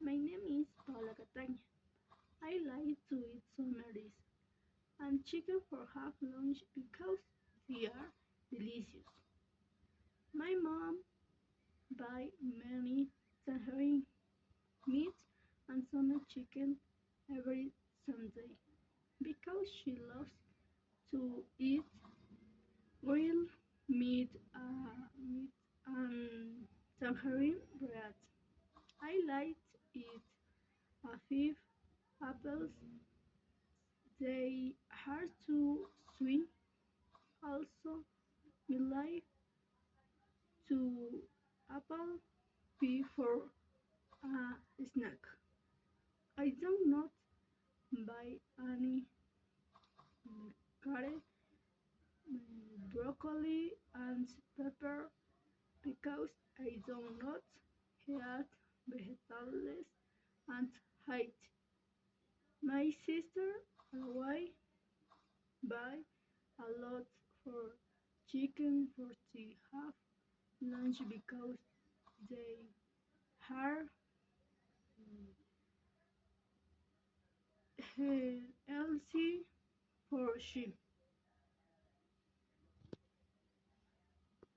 My name is Paula Catania. I like to eat summaries and chicken for half lunch because they are delicious. My mom buy many tangerine meat and some chicken every Sunday because she loves to eat grilled meat and tangerine bread. I like it a few apples. They are too sweet. Also, we like to apple pie for a snack. I do not buy any carrot, broccoli, and pepper because I do not eat vegetables and height. My sister and I buy a lot for chicken for the half lunch because they are healthy for sheep.